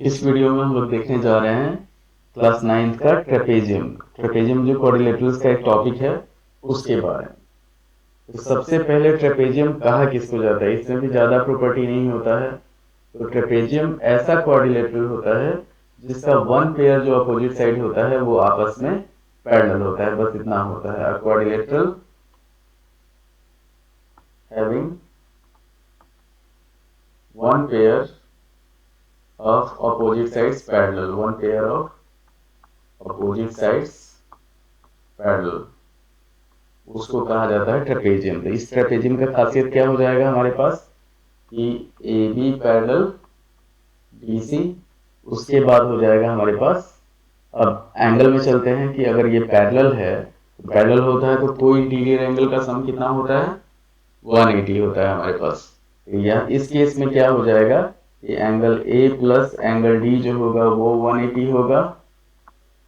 इस वीडियो में हम लोग देखने जा रहे हैं क्लास 9th का ट्रेपेजियम। ट्रेपेजियम जो क्वाड्रिलेटरल्स का एक टॉपिक है उसके बारे में। तो सबसे पहले ट्रेपेजियम कहा किसको जाता है, इसमें भी ज़्यादा प्रॉपर्टी नहीं होता है। तो ट्रेपेजियम ऐसा क्वाड्रिलेटरल होता है जिसका वन पेयर जो अपोजिट साइड होता है वो आपस में पैरेलल होता है, बस इतना होता है। Quadrilateral having one pair of opposite sides parallel, one pair of opposite sides parallel, उसको कहा जाता है ट्रेपेजियम। तो इस ट्रेपेजियम का खासियत क्या हो जाएगा हमारे पास कि A B parallel D C, उसके बाद हो जाएगा हमारे पास, अब एंगल में चलते हैं कि अगर ये पैरेलल है तो पैरेलल होता है तो कोई इंटीरियर एंगल का सम कितना होता है, 180 होता है हमारे पास। तो यह इस केस में क्या हो जाएगा, ये angle A plus angle D जो होगा वो 180 होगा,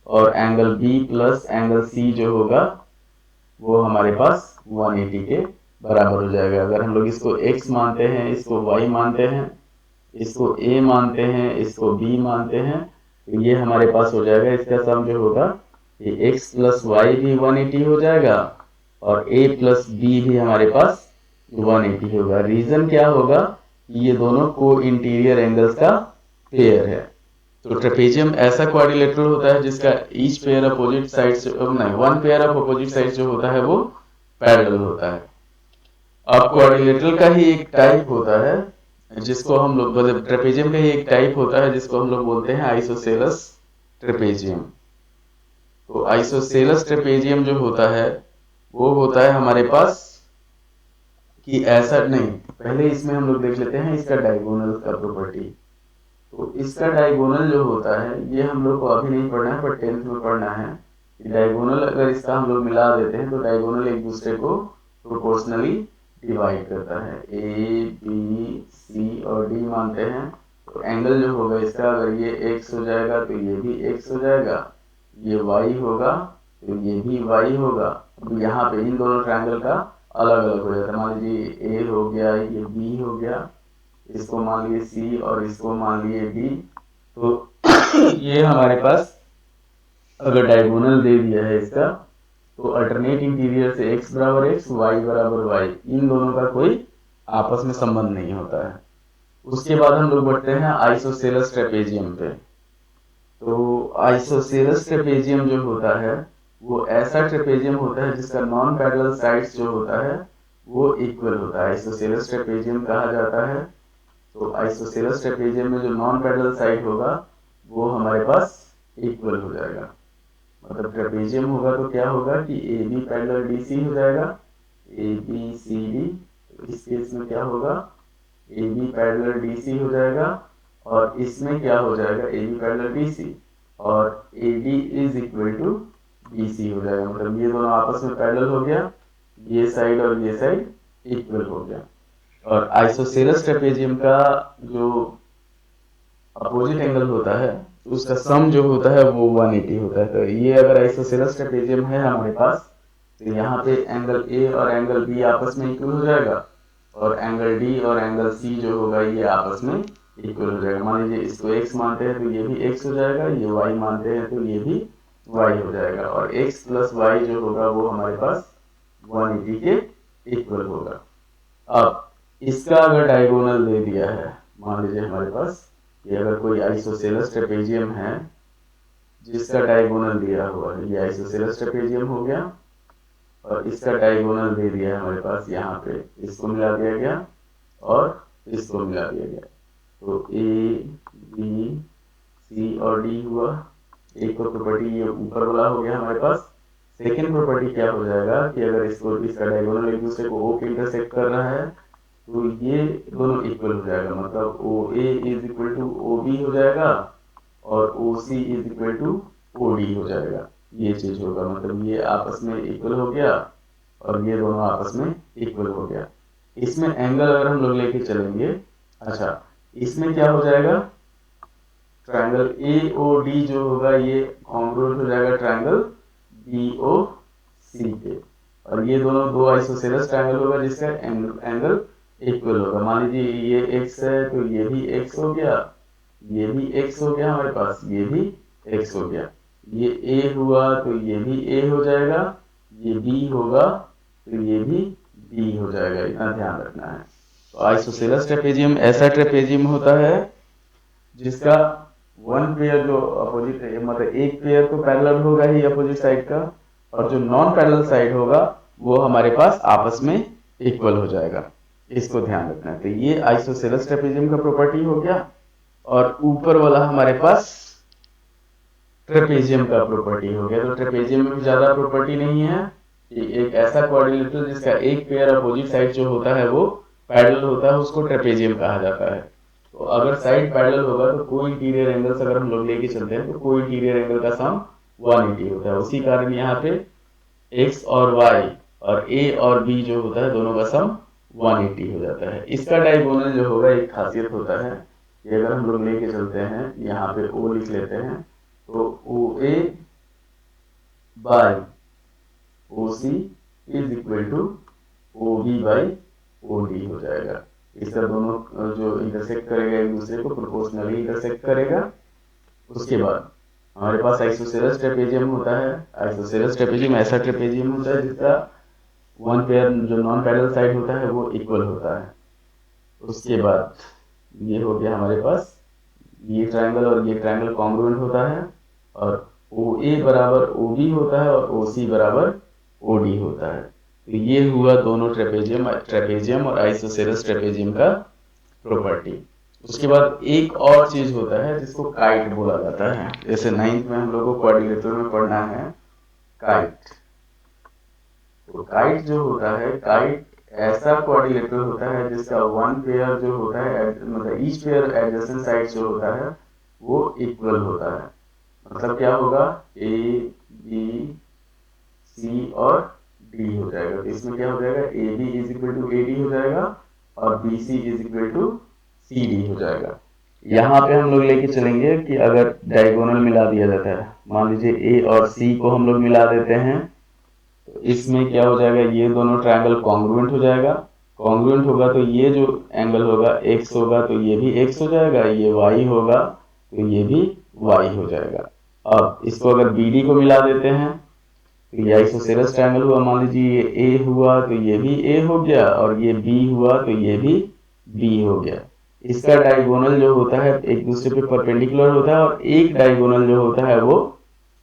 और angle B plus angle C जो होगा वो हमारे पास 180 के बराबर हो जाएगा। अगर हम लोग इसको x मानते हैं, इसको y मानते हैं, इसको a मानते हैं, इसको b मानते हैं, तो ये हमारे पास हो जाएगा, इसका सम जो होगा ये x प्लस वाई भी 180 हो जाएगा और a प्लस b भी हमारे पास 180 होगा। रीजन क्या होगा कि ये दोनों को इंटीरियर एंगल्स का पेयर है। तो ट्रेपेजियम ऐसा क्वाड्रिलेटरल होता है जिसका ईच पेयर अपोजिट साइड्स, नहीं, one pair of opposite sides जो होता है वो पैरेलल होता है। अब क्वाड्रिलेटरल का ही एक टाइप होता है जिसको हम लोग, मतलब ट्रेपेजियम का ही एक टाइप होता है जिसको हम लोग बोलते हैं आइसोसेलस ट्रेपेजियम। तो आइसोसेलस ट्रेपेजियम जो होता है वो होता है हमारे पास कि ऐसा नहीं, पहले इसमें हम लोग देख लेते हैं इसका डायगोनल का प्रॉपर्टी। तो इसका डायगोनल जो होता है ये हम लोग को अभी नहीं पढ़ना है पर 10th में पढ़ना है कि डायगोनल अगर इसका हम लोग मिला देते हैं तो डायगोनल एक दूसरे को प्रोपोर्शनली डिवाइड करता है। ए बी सी और डी मानते हैं तो एंगल जो होगा इसका, अगर ये x हो जाएगा तो ये भी x हो जाएगा, ये y होगा तो ये भी y होगा। अब यहाँ पे इन दोनों ट्रायंगल का अलग अलग हो जाता है। मान लीजिए a हो गया, ये b हो गया, इसको मान लिए सी और इसको मान लिए डी। तो ये हमारे पास अगर डायगोनल दे दिया है इसका तो अल्टरनेट इंटीरियर से x बराबर x, y बराबर y, इन दोनों का कोई आपस में संबंध नहीं होता है। उसके बाद हम लोग बढ़ते हैं आइसोसेलस ट्रेपेजियम पे। तो आइसोसेलस ट्रेपेजियम जो होता है वो ऐसा ट्रेपेजियम होता है जिसका नॉन पैरेलल साइड्स जो होता है वो इक्वल होता है, आइसोसेलस ट्रेपेजियम कहा जाता है। तो आइसोसेलस ट्रेपेजियम में जो नॉन पैरेलल साइड होगा वो हमारे पास इक्वल हो जाएगा। मतलब ट्रेपेजियम होगा तो क्या होगा कि A B parallel D C हो जाएगा, ए बी सी डी। तो इस केस में क्या होगा, A B parallel D C हो जाएगा, और इसमें क्या हो जाएगा, A B parallel D C, और A D is equal to B C हो जाएगा। मतलब ये दोनों आपस में पैरेलल हो गया, ये साइड और ये साइड इक्वल हो गया। और आइसोसेलस ट्रेपेजियम का जो अपोजिट एंगल होता है उसका सम जो होता है वो 180 होता है। तो ये अगर आइसोसेलस ट्रेपेजियम है हमारे पास तो यहाँ पे एंगल ए और एंगल बी आपस में इक्वल हो जाएगा, और एंगल डी और एंगल सी जो होगा ये आपस में इक्वल हो जाएगा। मान लीजिए इसको x मानते हैं तो ये भी x हो जाएगा, ये y मानते हैं तो ये भी y हो जाएगा, और x प्लस y जो होगा वो हमारे पास 180 के इक्वल होगा। अब इसका अगर डायगोनल दे दिया है, मान लीजिए हमारे पास ये अगर कोई आइसोसेलस ट्रेपेजियम है जिसका डायगोनल दिया हुआ है, ये आइसोसेलस ट्रेपेजियम हो गया, और इसका डायगोनल दे दिया है हमारे पास यहाँ पे, इसको मिला दिया गया और इसको मिला दिया गया। तो ए बी सी और डी हुआ। एक तो प्रॉपर्टी ये ऊपर वाला हो गया हमारे पास। सेकेंड प्रॉपर्टी क्या हो जाएगा कि अगर इसको, इसका डायगोनल एक दूसरे को ओ पे इंटरसेक्ट कर रहा है तो ये दोनों इक्वल हो जाएगा। मतलब O A is equal to O B हो जाएगा और O C is equal to O D हो जाएगा। ये चीज होगा, मतलब ये आपस में इक्वल हो गया और ये दोनों आपस में इक्वल हो गया। इसमें एंगल अगर हम लोग लेके चलेंगे, अच्छा इसमें क्या हो जाएगा, ट्रायंगल ए ओ डी जो होगा ये कॉन्ग्रुएंट हो जाएगा ट्रायंगल बी ओ सी के, और ये दोनों दो आइसोसेलस ट्रायंगल होगा जिसका एंगल इक्वल होगा। मान लीजिए ये x है तो ये भी x हो गया, ये भी x हो गया हमारे पास, ये भी x हो गया, ये a हुआ तो ये भी a हो जाएगा, ये b होगा तो ये भी b हो जाएगा, इतना ध्यान रखना है। तो आइसोसेलेस ट्रेपेजियम ऐसा ट्रेपेजियम होता है जिसका वन पेयर जो अपोजिट, मतलब एक पेयर तो पैरेलल होगा ही अपोजिट साइड का, और जो नॉन पैरेलल साइड होगा वो हमारे पास आपस में इक्वल हो जाएगा, इसको ध्यान रखना है। तो ये आइसोसेलेस ट्रेपेजियम का प्रॉपर्टी हो गया। और ऊपर वाला हमारे पास ट्रेपेजियम का प्रॉपर्टी हो गया। तो ट्रेपेजियम में ज्यादा प्रॉपर्टी नहीं है कि एक ऐसा क्वाड्रिलेटरल जिसका एक पेयर अपोजिट साइड जो होता है वो पैरेलल होता है, उसको ट्रेपेजियम कहा जाता है। तो अगर साइड पैरेलल होगा तो को इंटीरियर एंगल्स अगर हम लोग लेके चलते हैं तो को इंटीरियर एंगल का सम 180 होता है। उसी कारण यहाँ पे x और y और a और b जो होता है दोनों का सम 180 हो जाता है। इसका डायगोनल जो होगा एक खासियत होता है कि अगर हम लोग लेके चलते हैं, यहाँ पे o लिख लेते हैं, तो OA by OC is equal to OB by OD हो जाएगा। इसका दोनों जो इंटरसेक्ट करेगा एक दूसरे को प्रोपोर्शनली इंटरसेक्ट करेगा। उसके बाद हमारे पास आइसोसेलेस ट्रेपेजियम होता है। आइसोसेलेस ट्रेपेजियम ऐसा ट्रेपेजियम होता है जिसका वन पेयर जो नॉन पैरेलल साइड होता है वो इक्वल होता है। उसके बाद ये हो गया हमारे पास, ये ट्रायंगल और ये ट्रायंगल कॉन्ग्रुएंट होता है, और OA बराबर OB होता है और OC बराबर OD होता है। तो ये हुआ दोनों ट्रेपेजियम और आइसोसेलेस ट्रेपेजियम का प्रॉपर्टी। उसके बाद एक और चीज होता है जिसको काइट बोला जाता है। जैसे 9th में हम लोग को क्वाड्रिलेटरल में पढ़ना है काइट। तो काइट जो होता है, काइट ऐसा क्वाड्रिलेटरल होता है जिसका वन पेयर जो होता है, मतलब ईच पेयर एडजेसेंट साइड जो होता है वो इक्वल होता है। मतलब क्या होगा, A B C और D हो जाएगा। तो इसमें क्या हो जाएगा, AB is equal to AD हो जाएगा और BC is equal to CD हो जाएगा। यहाँ पे हम लोग लेके चलेंगे कि अगर डायगोनल मिला दिया जाता है, मान लीजिए A और C को हम लोग मिला देते हैं, तो इसमें क्या हो जाएगा, ये दोनों ट्रायंगल कॉन्ग्रुएंट हो जाएगा। कॉन्ग्रुएंट होगा तो ये जो एंगल होगा x होगा तो ये भी x हो जाएगा, ये y होगा तो ये भी y हो जाएगा। अब इसको अगर BD को मिला देते हैं तो ये आइसोसेलेस ट्रायंगल हुआ, मान लीजिए ये A हुआ तो ये भी A हो गया, और ये B हुआ तो ये भी B हो गया। इसका डायगोनल जो होता है एक दूसरे पे परपेंडिकुलर होता है, और एक डायगोनल जो होता है वो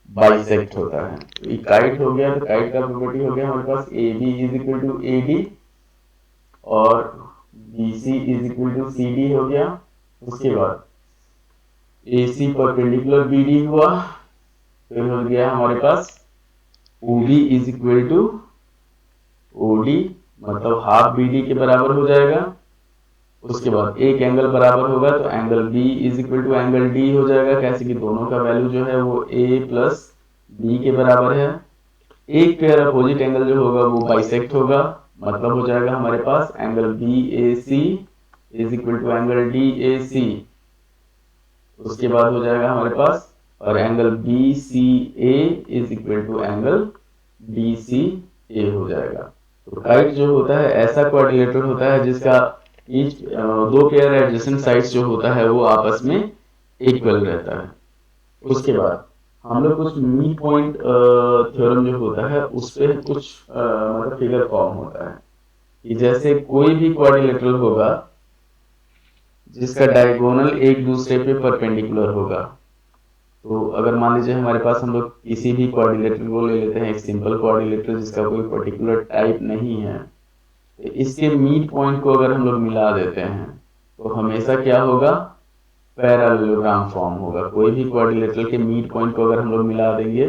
बाइसेक्ट होता है। तो ये काइट हो गया। तो काइट का प्रॉपर्टी हो गया हमारे पास AB is equal to AD और BC is equal to CD हो गया। उसके बाद AC परपेंडिकुलर BD हुआ, फिर हो गया हमारे पास OB is equal to OD, मतलब हाफ BD के बराबर हो जाएगा। उसके बाद एक एंगल बराबर होगा तो angle B is equal to angle D हो जाएगा, कैसे कि दोनों का वैल्यू जो है वो A प्लस B के बराबर है। एक पेयर अपोजिट एंगल जो होगा वो बाइसेक्ट होगा, मतलब हो जाएगा हमारे पास angle BAC is equal to angle DAC। उसके बाद हो जाएगा हमारे पास, और angle BCA is equal to angle DCA हो जाएगा। तो काइट जो होता है ऐसा क्वाड्रिलेटरल होता है जिसका ईच दो पेयर एडजेसेंट साइड्स जो होता है वो आपस में इक्वल रहता है। उसके बाद हम लोग कुछ मिड पॉइंट थ्योरम जो होता है उस पे कुछ मतलब फिगर फॉर्म होता है कि जैसे कोई भी क्वाड्रिलेटरल होगा जिसका डायगोनल एक दूसरे पे परपेंडिकुलर होगा। तो अगर मान लीजिए हमारे पास हम लोग किसी भी क्वाड्रिलेटरल को ले लेते हैं, एक सिंपल क्वाड्रिलेटरल जिसका कोई पर्टिकुलर टाइप नहीं है, तो इसके मिड पॉइंट को अगर हम लोग मिला देते हैं तो हमेशा क्या होगा, पैरेललोग्राम फॉर्म होगा। कोई भी क्वाड्रिलेटरल के मिड पॉइंट को अगर हम लोग मिला देंगे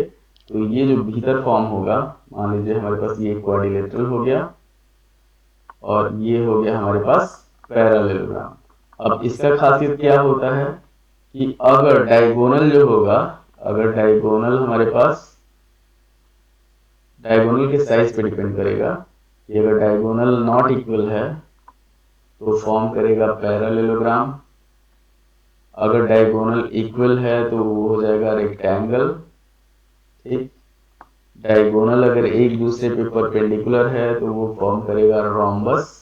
तो ये जो भीतर फॉर्म होगा, मान लीजिए हमारे पास ये क्वाड्रिलेटरल हो गया और ये हो गया हमारे पास पैरेललोग्राम। अब इसका खासियत क्या होता है कि अगर डायगोनल जो होगा, अगर डायगोनल हमारे पास, डायगोनल के साइज पे डिपेंड करेगा कि अगर डायगोनल नॉट इक्वल है तो फॉर्म करेगा पैरेललोग्राम, अगर डायगोनल इक्वल है तो वो हो जाएगा रेक्टेंगल। ठीक, डायगोनल अगर एक दूसरे पे परपेंडिकुलर है तो वो फॉर्म करेगा रोम्बस,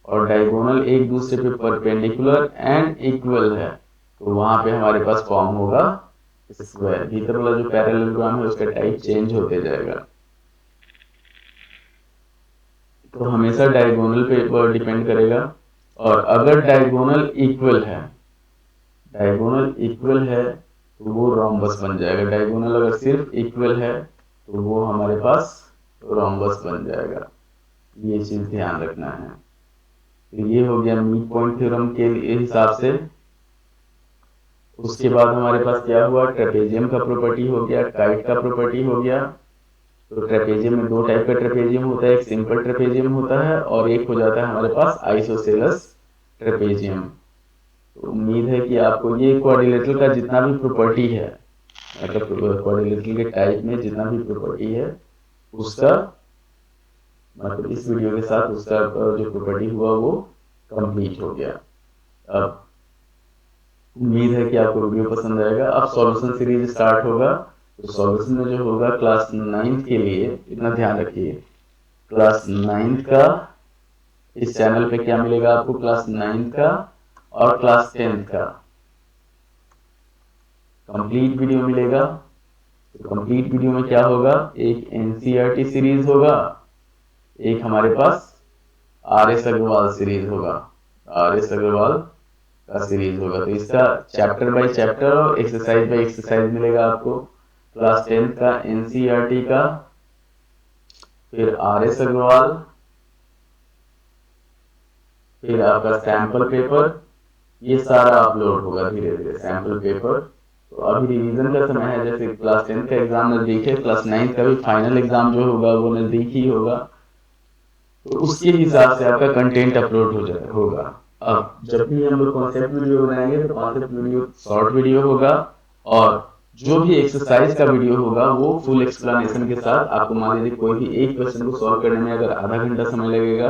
और डायगोनल एक दूसरे पे परपेंडिकुलर एंड इक्वल है तो वहां पे हमारे पास फॉर्म होगा स्क्वायर। भीतर वाला जो पैरेललोग्राम है उसका टाइप चेंज होते जाएगा। तो हमेशा डायगोनल पे डिपेंड करेगा। और अगर डायगोनल इक्वल है, डायगोनल इक्वल है तो वो रोम्बस बन जाएगा। डायगोनल अगर सिर्फ इक्वल है तो वो हमारे पास रोम्बस बन जाएगा। ये चीज ध्यान रखना है। तो ये हो गया मिड पॉइंट थ्योरम के हिसाब से। उसके बाद हमारे पास क्या हुआ, ट्रेपेजियम का प्रॉपर्टी हो गया, काइट का प्रॉपर्टी हो गया। तो ट्रेपेजियम में दो टाइप का ट्रेपेजियम होता है, एक सिंपल ट्रेपेजियम होता है और एक हो जाता है हमारे पास आइसोसेलस ट्रेपेजियम। तो उम्मीद है कि आपको ये क्वाड्रिलेटरल का जितना भी प्रॉपर्टी है, मतलब क्वाड्रिलेटरल के टाइप में जितना भी प्रॉपर्टी है उसका, मतलब इस वीडियो के साथ उसका जो प्रॉपर्टी हुआ वो कंप्लीट हो गया। अब उम्मीद है कि आपको वीडियो पसंद आएगा। अब सॉल्यूशन सीरीज स्टार्ट होगा। तो सॉल्यूशन में जो होगा क्लास 9th के लिए, इतना ध्यान रखिए, क्लास 9th का इस चैनल पे क्या मिलेगा आपको, क्लास 9th का और क्लास 10th का कंप्लीट वीडियो मिलेगा। तो कंप्लीट वीडियो में क्या होगा, एक एनसीईआरटी सीरीज होगा, एक हमारे पास आर एस अग्रवाल सीरीज होगा, आर एस अग्रवाल का सीरीज होगा। तो इसका चैप्टर बाय चैप्टर और एक्सरसाइज बाय एक्सरसाइज मिलेगा आपको। क्लास 10th का एनसीईआरटी का, फिर आर एस अग्रवाल, फिर आपका सैंपल पेपर, ये सारा अपलोड होगा धीरे धीरे सैंपल पेपर। तो अभी रिवीजन का समय है, जैसे क्लास 10th का एग्जाम नजदीक है, क्लास 9th का भी फाइनल एग्जाम जो होगा वो नजदीक ही होगा। तो उसके हिसाब से आपका कंटेंट अपलोड हो जाएगा होगा। अब जब भी हम लोग कॉन्सेप्ट वीडियो बनाएंगे तो कॉन्सेप्ट वीडियो शॉर्ट वीडियो होगा, और जो भी एक्सरसाइज का वीडियो होगा वो फुल एक्सप्लेनेशन के साथ। आपको मान लीजिए कोई भी एक क्वेश्चन को सॉल्व करने में अगर आधा घंटा समय लगेगा,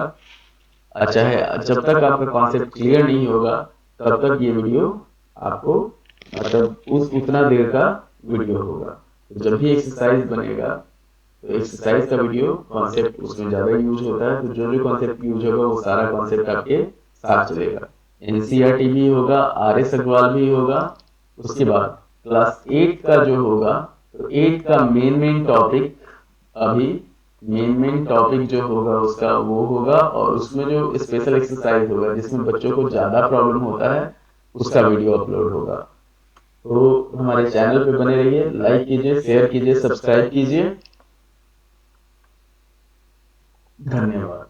अच्छा है, जब तक आपका कॉन्सेप्ट क्लियर नहीं होगा तब तक ये वीडियो आपको, मतलब उस उतना देर का वीडियो होगा। तो जब भी एक्सरसाइज बनेगा तो एक्सरसाइज का वीडियो कॉन्सेप्ट उसमें ज़्यादा यूज होता है, तो जो जो कॉन्सेप्ट यूज होगा वो सारा कॉन्सेप्ट आपके साथ चलेगा। एनसीईआरटी भी होगा, आर एस अग्रवाल भी होगा। उसके बाद क्लास 8 का जो होगा, तो 8 का मेन टॉपिक, अभी मेन टॉपिक जो होगा उसका वो होगा, और उसमें जो स्पेशल एक्सरसाइज होगा जिसमें बच्चों को ज़्यादा प्रॉब्लम होता है उसका वीडियो अपलोड होगा। तो हमारे चैनल पे बने रहिए, लाइक कीजिए, शेयर कीजिए, सब्सक्राइब कीजिए। धन्यवाद।